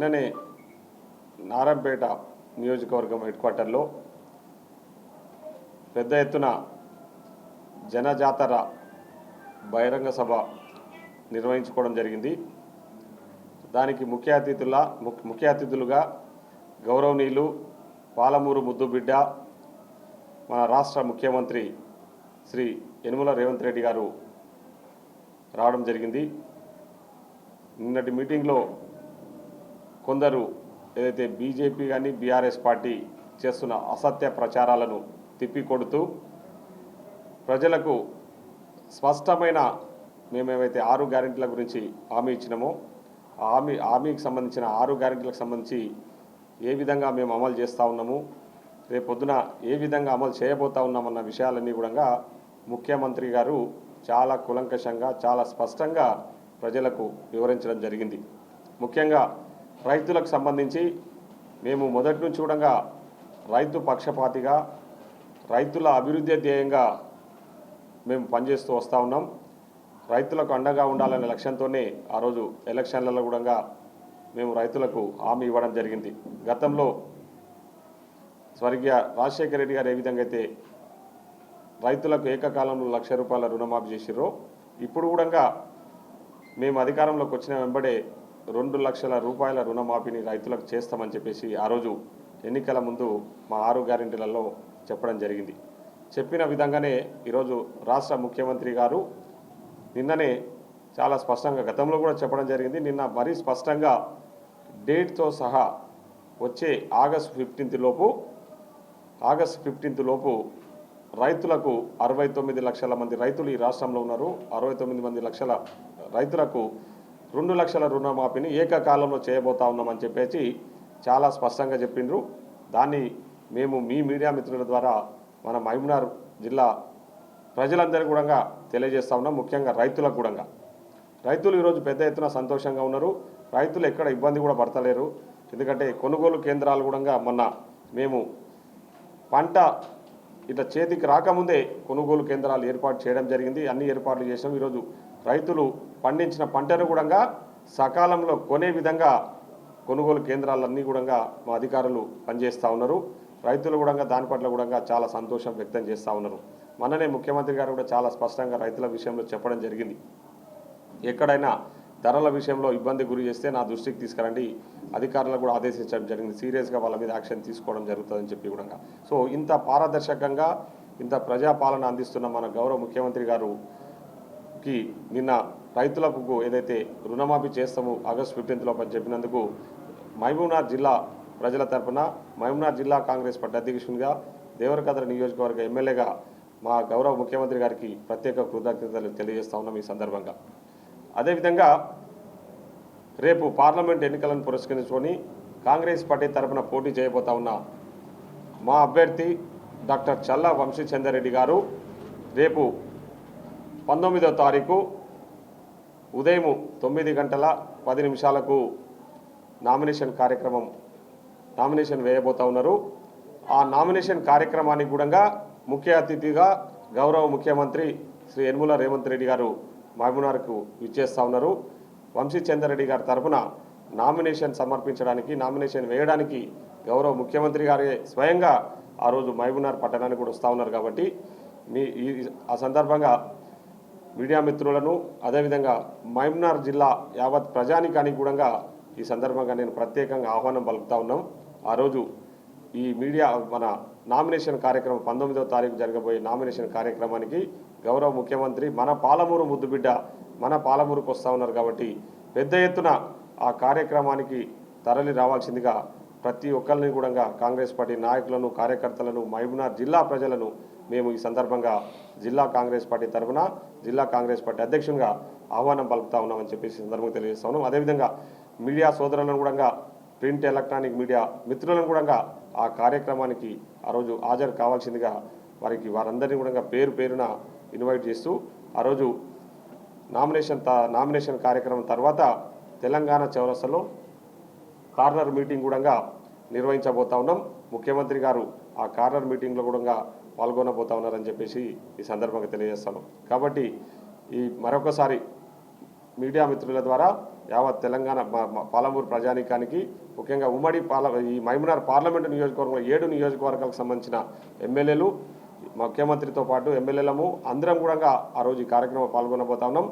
నిన్ననే నారాయణపేట నియోజకవర్గం హెడ్ క్వార్టర్లో పెద్ద ఎత్తున జనజాతర బహిరంగ సభ నిర్వహించుకోవడం జరిగింది. దానికి ముఖ్య అతిథులుగా గౌరవనీయులు పాలమూరు ముద్దుబిడ్డ మన రాష్ట్ర ముఖ్యమంత్రి శ్రీ యనమల రేవంత్ రెడ్డి గారు రావడం జరిగింది. నిన్నటి మీటింగ్లో కొందరు ఏదైతే బీజేపీ కానీ బీఆర్ఎస్ పార్టీ చేస్తున్న అసత్య ప్రచారాలను తిప్పికొడుతూ ప్రజలకు స్పష్టమైన మేమేమైతే 6 గ్యారెంటీల గురించి హామీ ఇచ్చినామో హామీకి సంబంధించిన 6 గ్యారెంటీలకు సంబంధించి ఏ విధంగా మేము అమలు చేస్తూ ఉన్నాము, రేపొద్దున ఏ విధంగా అమలు చేయబోతా ఉన్నామన్న విషయాలన్నీ కూడా ముఖ్యమంత్రి గారు చాలా కులంకషంగా చాలా స్పష్టంగా ప్రజలకు వివరించడం జరిగింది. ముఖ్యంగా రైతులకు సంబంధించి మేము మొదటి నుంచి కూడా రైతు పక్షపాతిగా రైతుల అభివృద్ధి ధ్యేయంగా మేము పనిచేస్తూ వస్తూ ఉన్నాం. రైతులకు అండగా ఉండాలనే లక్ష్యంతోనే ఆ రోజు ఎలక్షన్లలో కూడా మేము రైతులకు హామీ ఇవ్వడం జరిగింది. గతంలో స్వర్గీయ రాజశేఖర రెడ్డి గారు ఏ విధంగా అయితే రైతులకు ఏకకాలంలో ₹1,00,000 రుణమాఫీ చేసిరో ఇప్పుడు కూడా మేము అధికారంలోకి వచ్చిన వెంబడే ₹2,00,000 రుణమాఫీని రైతులకు చేస్తామని చెప్పేసి ఆ రోజు ఎన్నికల ముందు మా 6 గ్యారెంటీలలో చెప్పడం జరిగింది. చెప్పిన విధంగానే ఈరోజు రాష్ట్ర ముఖ్యమంత్రి గారు నిన్ననే చాలా స్పష్టంగా గతంలో కూడా చెప్పడం జరిగింది. నిన్న మరీ స్పష్టంగా డేట్తో సహా వచ్చే ఆగస్టు 15 లోపు రైతులకు 69 లక్షల మంది రైతులు ఈ రాష్ట్రంలో ఉన్నారు. 69 లక్షల రైతులకు 2 లక్షల రుణమాఫీని ఏకకాలంలో చేయబోతా ఉన్నామని చెప్పేసి చాలా స్పష్టంగా చెప్పిండ్రు. దాన్ని మేము మీ మీడియా మిత్రుల ద్వారా మన మహబూబ్నగర్ జిల్లా ప్రజలందరికీ కూడా తెలియజేస్తా ఉన్నాం. ముఖ్యంగా రైతులకు కూడా రైతులు ఈరోజు పెద్ద ఎత్తున సంతోషంగా ఉన్నారు. రైతులు ఎక్కడ ఇబ్బంది కూడా పడతలేరు. ఎందుకంటే కొనుగోలు కేంద్రాలు కూడా మొన్న మేము పంట ఇట్లా చేతికి రాకముందే కొనుగోలు కేంద్రాలు ఏర్పాటు చేయడం జరిగింది. అన్ని ఏర్పాట్లు చేసాం. ఈరోజు రైతులు పండించిన పంటను కూడా సకాలంలో కొనే విధంగా కొనుగోలు కేంద్రాలన్నీ కూడా మా అధికారులు పనిచేస్తూ ఉన్నారు. రైతులు కూడా దాని పట్ల కూడా చాలా సంతోషం వ్యక్తం చేస్తూ ఉన్నారు. మొన్ననే ముఖ్యమంత్రి గారు కూడా చాలా స్పష్టంగా రైతుల విషయంలో చెప్పడం జరిగింది. ఎక్కడైనా ధరల విషయంలో ఇబ్బంది గురి చేస్తే నా దృష్టికి తీసుకురండి, అధికారులకు కూడా ఆదేశించడం జరిగింది. సీరియస్గా వాళ్ళ మీద యాక్షన్ తీసుకోవడం జరుగుతుందని చెప్పి కూడా. సో ఇంత పారదర్శకంగా ఇంత ప్రజాపాలన అందిస్తున్న మన గౌరవ ముఖ్యమంత్రి గారుకి నిన్న రైతులకు ఏదైతే రుణమాఫీ చేస్తామో ఆగస్టు 15 లోపు అని చెప్పినందుకు మహబూబ్నగర్ జిల్లా ప్రజల తరఫున మహబూబ్నగర్ జిల్లా కాంగ్రెస్ పార్టీ అధ్యక్షునిగా దేవరకద్ర నియోజకవర్గ ఎమ్మెల్యేగా మా గౌరవ ముఖ్యమంత్రి గారికి ప్రత్యేక కృతజ్ఞతలు తెలియజేస్తా ఉన్నాం ఈ సందర్భంగా. అదేవిధంగా రేపు పార్లమెంట్ ఎన్నికలను పురస్కరించుకొని కాంగ్రెస్ పార్టీ తరఫున పోటీ చేయబోతా ఉన్న మా అభ్యర్థి డాక్టర్ చల్లా వంశీచంద్రారెడ్డి గారు రేపు 19వ తారీఖు ఉదయం 9:10 నామినేషన్ వేయబోతా ఉన్నారు. ఆ నామినేషన్ కార్యక్రమానికి కూడా ముఖ్య అతిథిగా గౌరవ ముఖ్యమంత్రి శ్రీ యనమల రేవంత్ రెడ్డి గారు మహబూబ్నగర్కు విచ్చేస్తూ ఉన్నారు. వంశీచంద్రారెడ్డి గారి తరఫున నామినేషన్ సమర్పించడానికి నామినేషన్ వేయడానికి గౌరవ ముఖ్యమంత్రి గారే స్వయంగా ఆ రోజు మహబూబ్నగర్ పట్టణానికి కూడా వస్తూ ఉన్నారు. కాబట్టి ఆ సందర్భంగా మీడియా మిత్రులను అదేవిధంగా మహబూబ్నగర్ జిల్లా యావత్ ప్రజానికానికి కూడా ఈ సందర్భంగా నేను ప్రత్యేకంగా ఆహ్వానం పలుకుతా ఉన్నాం. ఆ రోజు ఈ మీడియా మన నామినేషన్ కార్యక్రమం 19వ తారీఖు జరగబోయే నామినేషన్ కార్యక్రమానికి గౌరవ ముఖ్యమంత్రి మన పాలమూరు ముద్దుబిడ్డ మన పాలమూరుకు వస్తూ ఉన్నారు. కాబట్టి పెద్ద ఎత్తున ఆ కార్యక్రమానికి తరలి రావాల్సిందిగా ప్రతి ఒక్కరిని కూడా కాంగ్రెస్ పార్టీ నాయకులను కార్యకర్తలను మహబూబ్నగర్ జిల్లా ప్రజలను మేము ఈ సందర్భంగా జిల్లా కాంగ్రెస్ పార్టీ తరఫున జిల్లా కాంగ్రెస్ పార్టీ అధ్యక్షునిగా ఆహ్వానం పలుకుతా ఉన్నామని చెప్పేసి సందర్భంగా తెలియజేస్తా ఉన్నాం. అదేవిధంగా మీడియా సోదరులను కూడా ప్రింట్ ఎలక్ట్రానిక్ మీడియా మిత్రులను కూడా ఆ కార్యక్రమానికి ఆ రోజు హాజరు కావాల్సిందిగా వారందరినీ కూడా పేరున ఇన్వైట్ చేస్తూ ఆ రోజు నామినేషన్ కార్యక్రమం తర్వాత తెలంగాణ చౌరస్తాలో కార్నర్ మీటింగ్ కూడా నిర్వహించబోతా ఉన్నాం. ముఖ్యమంత్రి గారు ఆ కార్నర్ మీటింగ్లో కూడా పాల్గొనబోతా ఉన్నారని చెప్పేసి ఈ సందర్భంగా తెలియజేస్తాను. కాబట్టి ఈ మరొకసారి మీడియా మిత్రుల ద్వారా యావత్ తెలంగాణ పాలమూరు ప్రజానీకానికి ముఖ్యంగా ఉమ్మడి ఈ మహబూబ్నగర్ పార్లమెంటు నియోజకవర్గంలో 7 నియోజకవర్గాలకు సంబంధించిన ఎమ్మెల్యేలు ముఖ్యమంత్రితో పాటు ఎమ్మెల్యేలము అందరం కూడా ఆ రోజు ఈ కార్యక్రమంలో పాల్గొనబోతా ఉన్నాం.